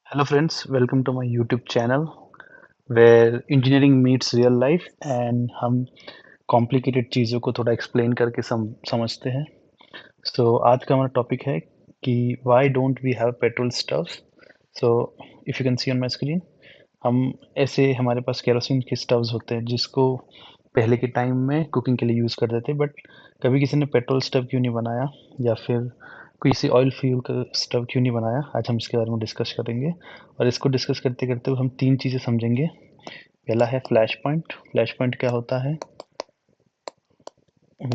Hello friends, welcome to my YouTube channel where engineering meets real life and हम complicated चीज़ों को थोड़ा explain करके समझते हैं। So आज का हमारा topic है कि why don't we have petrol stoves? So if you can see on my screen, हम ऐसे हमारे पास केरोसिन के स्टव्स होते हैं जिसको पहले के टाइम में कुकिंग के लिए यूज़ करते थे बट कभी किसी ने पेट्रोल स्टव क्यों नहीं बनाया या फिर किसी ऑयल फ्यूल का स्टव क्यों नहीं बनाया। आज हम इसके बारे में डिस्कस करेंगे और इसको डिस्कस करते करते हम तीन चीज़ें समझेंगे। पहला है फ्लैश पॉइंट क्या होता है,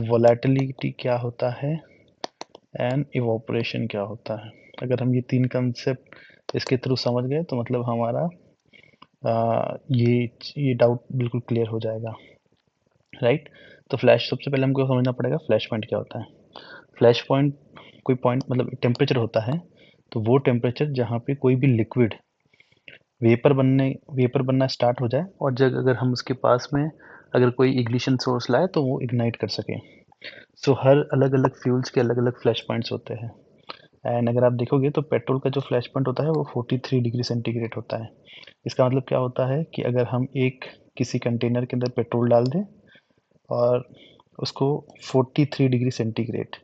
वोलेटिलिटी क्या होता है एंड इवोपरेशन क्या होता है। अगर हम ये तीन कंसेप्ट इसके थ्रू समझ गए तो मतलब हमारा ये डाउट बिल्कुल क्लियर हो जाएगा, राइट। तो फ्लैश सबसे पहले हमको समझना पड़ेगा फ्लैश पॉइंट क्या होता है। फ्लैश पॉइंट कोई पॉइंट मतलब टेम्परेचर होता है, तो वो टेम्परेचर जहाँ पे कोई भी लिक्विड वेपर बनना स्टार्ट हो जाए और जब अगर हम उसके पास में अगर कोई इग्निशन सोर्स लाए तो वो इग्नाइट कर सके। सो हर अलग अलग फ्यूल्स के अलग अलग फ्लैश पॉइंट्स होते हैं एंड अगर आप देखोगे तो पेट्रोल का जो फ्लैश पॉइंट होता है वो 43 डिग्री सेंटीग्रेड होता है। इसका मतलब क्या होता है कि अगर हम एक किसी कंटेनर के अंदर पेट्रोल डाल दें और उसको 43 डिग्री सेंटीग्रेड,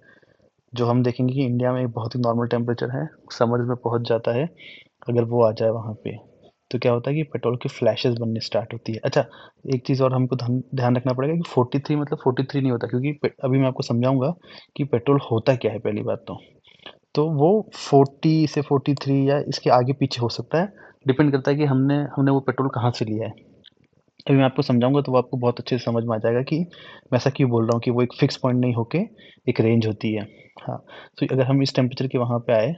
जो हम देखेंगे कि इंडिया में एक बहुत ही नॉर्मल टेम्परेचर है, समर्स में पहुंच जाता है। अगर वो आ जाए वहाँ पे तो क्या होता है कि पेट्रोल की फ्लैशेस बननी स्टार्ट होती है। अच्छा, एक चीज़ और हमको ध्यान रखना पड़ेगा कि 43 मतलब 43 नहीं होता, क्योंकि अभी मैं आपको समझाऊंगा कि पेट्रोल होता क्या है। पहली बात तो वो 40 से 43 या इसके आगे पीछे हो सकता है, डिपेंड करता है कि हमने हमने वो पेट्रोल कहाँ से लिया है। अभी मैं आपको समझाऊंगा तो वो आपको बहुत अच्छे से समझ में आ जाएगा कि मैं ऐसा क्यों बोल रहा हूँ कि वो एक फिक्स पॉइंट नहीं होके एक रेंज होती है। हाँ, तो अगर हम इस टेम्परेचर के वहाँ पे आए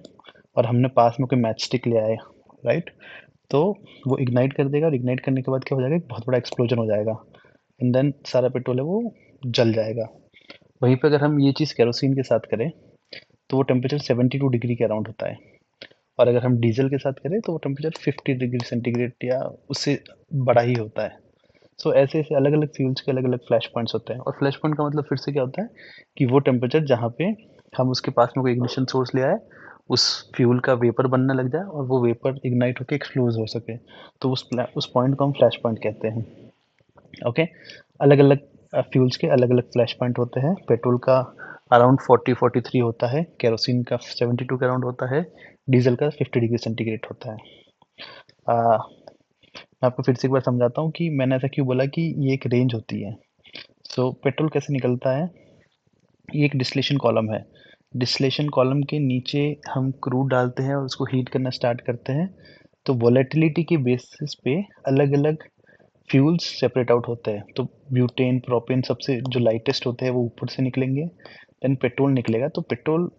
और हमने पास में कोई मैच स्टिक ले आए, राइट, तो वो इग्नाइट कर देगा और इग्नाइट करने के बाद क्या हो जाएगा, एक बहुत बड़ा एक्सप्लोजन हो जाएगा एंड देन सारा पेट्रोल है वो जल जाएगा। वहीं पे अगर हम ये चीज़ केरोसिन के साथ करें तो वो टेम्परेचर 72 डिग्री के अराउंड होता है और अगर हम डीजल के साथ करें तो वो टेम्परेचर 50 डिग्री सेंटीग्रेड या उससे बड़ा ही होता है। सो ऐसे ऐसे अलग अलग फ्यूल्स के अलग अलग फ्लैश पॉइंट्स होते हैं और फ्लैश पॉइंट का मतलब फिर से क्या होता है कि वो टेम्परेचर जहाँ पे हम उसके पास में कोई इग्निशन सोर्स ले आए, उस फ्यूल का वेपर बनने लग जाए और वो वेपर इग्नाइट होकर एक्सप्लोज हो सके, तो उस पॉइंट को हम फ्लैश पॉइंट कहते हैं। ओके, अलग अलग फ्यूल्स के अलग अलग फ्लैश पॉइंट होते हैं। पेट्रोल का अराउंड 43 होता है, केरोसिन का 72 के अराउंड होता है, डीजल का 50 डिग्री सेंटीग्रेड होता है। मैं आपको फिर से एक बार समझाता हूँ कि मैंने ऐसा क्यों बोला कि ये एक रेंज होती है। सो पेट्रोल कैसे निकलता है, ये एक डिस्टिलेशन कॉलम है। डिस्टिलेशन कॉलम के नीचे हम क्रूड डालते हैं और उसको हीट करना स्टार्ट करते हैं, तो वोलेटिलिटी के बेसिस पे अलग अलग फ्यूल्स सेपरेट आउट होते हैं। तो ब्यूटेन प्रोपेन सबसे जो लाइटेस्ट होते हैं वो ऊपर से निकलेंगे, देन पेट्रोल निकलेगा। तो पेट्रोल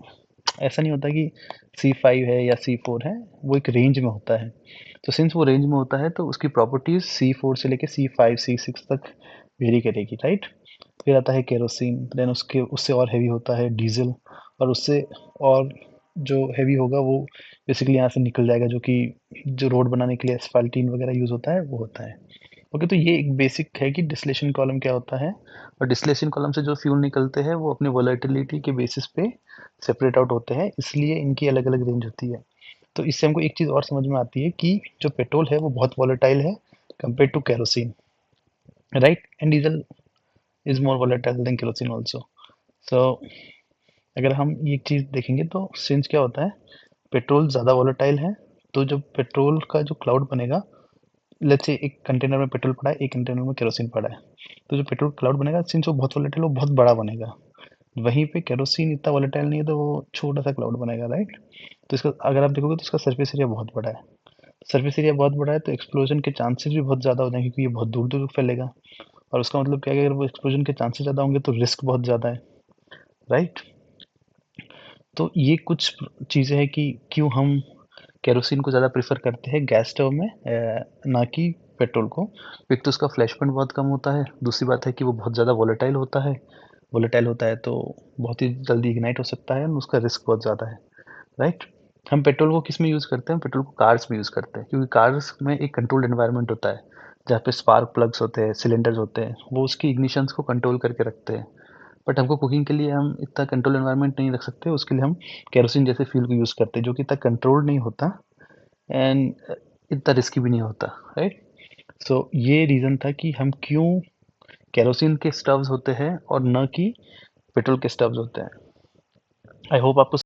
ऐसा नहीं होता कि C5 है या C4 है, वो एक रेंज में होता है। तो सिंस वो रेंज में होता है तो उसकी प्रॉपर्टीज C4 से लेके C5 C6 तक वेरी करेगी, राइट। फिर आता है केरोसिन, देन उसके उससे और हैवी होता है डीजल, और उससे और जो हैवी होगा वो बेसिकली यहाँ से निकल जाएगा, जो कि जो रोड बनाने के लिए एस्फाल्टीन वगैरह यूज होता है वो होता है। ओके, तो ये एक बेसिक है कि डिस्टिलेशन कॉलम क्या होता है, और डिस्टिलेशन कॉलम से जो फ्यूल निकलते हैं वो अपनी वोलेटिलिटी के बेसिस पे सेपरेट आउट होते हैं, इसलिए इनकी अलग अलग रेंज होती है। तो इससे हमको एक चीज़ और समझ में आती है कि जो पेट्रोल है वो बहुत वॉलेटाइल है compare to kerosene, right, and diesel is more volatile than kerosene also. So अगर हम ये चीज़ देखेंगे तो सिंस क्या होता है, पेट्रोल ज़्यादा वॉलेटाइल है, तो जो पेट्रोल का जो क्लाउड बनेगा, लेट्स से एक कंटेनर में पेट्रोल पड़ा है, एक कंटेनर में केरोसिन पड़ा है, तो जो पेट्रोल क्लाउड बनेगा सिंस वो बहुत वॉलेटाइल वो बहुत बड़ा बनेगा। वहीं पे केरोसिन इतना वॉलेटाइल नहीं है तो वो छोटा सा क्लाउड बनेगा, राइट। तो इसका अगर आप देखोगे तो इसका सरफेस एरिया बहुत बड़ा है। सरफेस एरिया बहुत बड़ा है तो एक्सप्लोजन के चांसेस भी बहुत ज़्यादा हो जाएंगे, क्योंकि ये बहुत दूर दूर फैलेगा। और उसका मतलब क्या है कि अगर वो एक्सप्लोजन के चांसेस ज़्यादा होंगे तो रिस्क बहुत ज़्यादा है, राइट। तो ये कुछ चीज़ें हैं कि क्यों हम केरोसिन को ज़्यादा प्रेफर करते हैं गैस स्टोव में, ना कि पेट्रोल को। एक तो उसका फ्लैश पॉइंट बहुत कम होता है, दूसरी बात है कि वो बहुत ज़्यादा वोलेटाइल होता है तो बहुत ही जल्दी इग्नाइट हो सकता है और उसका रिस्क बहुत ज़्यादा है, राइट। हम पेट्रोल को किस में यूज़ करते हैं, पेट्रोल को कार्स में यूज़ करते हैं, क्योंकि कार्स में एक कंट्रोल्ड एनवायरनमेंट होता है जहाँ पे स्पार्क प्लग्स होते हैं, सिलेंडर्स होते हैं, वो उसकी इग्निशंस को कंट्रोल करके रखते हैं। बट हमको कुकिंग के लिए हम इतना कंट्रोल एनवायरनमेंट नहीं रख सकते, उसके लिए हम केरोसिन जैसे फ्यूल को यूज़ करते हैं जो कि इतना कंट्रोल्ड नहीं होता, एंड इतना रिस्की भी नहीं होता, राइट? सो ये रीज़न था कि हम क्यों केरोसिन के स्टव्स होते हैं और ना कि पेट्रोल के स्टव्स होते हैं। आई होप आपको